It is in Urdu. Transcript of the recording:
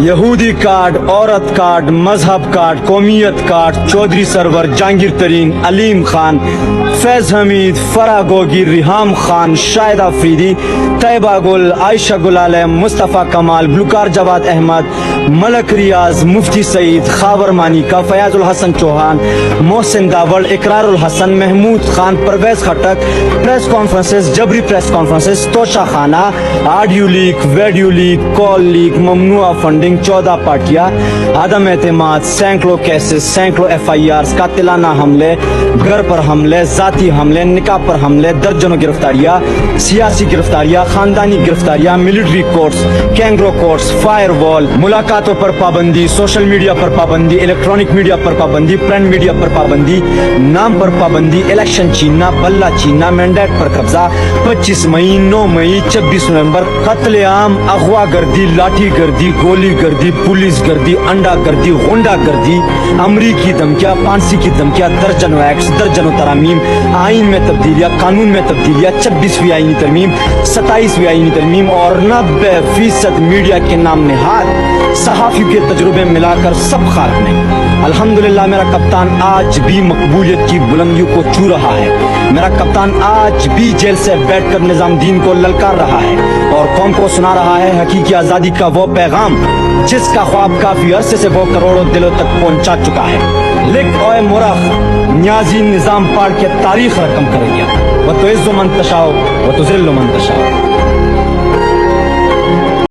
یہودی کارڈ، عورت کارڈ، مذہب کارڈ، قومیت کارڈ، چودھری سرور، جہانگیر ترین، علیم خان، فیض حمید، فرح گوگی، ریحام خان، شاہد آفریدی، طیبہ گل، عائشہ گلالے، مصطفیٰ کمال، گلوکار جواد احمد، ملک ریاض، مفتی سعید، خاور مانیکا، فیاض الحسن چوہان، محسن داول، اقرار الحسن، محمود خان، پرویز خٹک، پریس کانفرنسز، جبری پریس کانفرنسز، توشہ خانہ، آڈیو لیک، ویڈیو لیک، کال لیک، ممنوعہ فنڈنگ، 14 پارٹیاں، عدم اعتماد، سینکڑوں کیسز، سینکڑوں FIRs، قاتلانہ حملے، گھر پر حملے، ذاتی حملے، نکاح پر حملے، درجنوں گرفتاریاں، سیاسی گرفتاریاں، خاندانی گرفتاریاں، military courts, kangaroo courts, firewall, ملاقاتوں پر پابندی، سوشل میڈیا پر پابندی، الیکٹرانک میڈیا پر پابندی، پرنٹ میڈیا پر پابندی، نام پر پابندی، الیکشن چھیننا، بلہ چھیننا، مینڈیٹ پر قبضہ، 25 مئی، 9 مئی، 26 نومبر، قتل عام، اغوا گردی، لاٹھی گردی، گولی گردی، پولیس گردی، انڈا گردی، غنڈہ گردی، امریکی دھمکیاں، پانسی کی دھمکیاں، درجنوں ایکٹس، درجنوں ترامیم، آئین میں تبدیلیاں، قانون میں تبدیلیاں، 26ویں آئینی ترمیم، 27ویں آئینی ترمیم اور 90% میڈیا کے نام نہاد صحافیوں کے تجربے ملا کر سب خاک میں۔ الحمدللہ میرا کپتان آج بھی مقبولیت کی بلندیوں کو چھو رہا ہے، میرا کپتان آج بھی جیل سے بیٹھ کر نظام دین کو للکار رہا ہے اور قوم کو سنا رہا ہے حقیقی آزادی کا وہ پیغام جس کا خواب کافی عرصے سے وہ کروڑوں دلوں تک پہنچا چکا ہے۔ لکھ اوے مرخ، نیازی نظام پاڑ کے تاریخ رقم کرے گیا، وہ تو عز و من تشاء و تو ذل من تشاء۔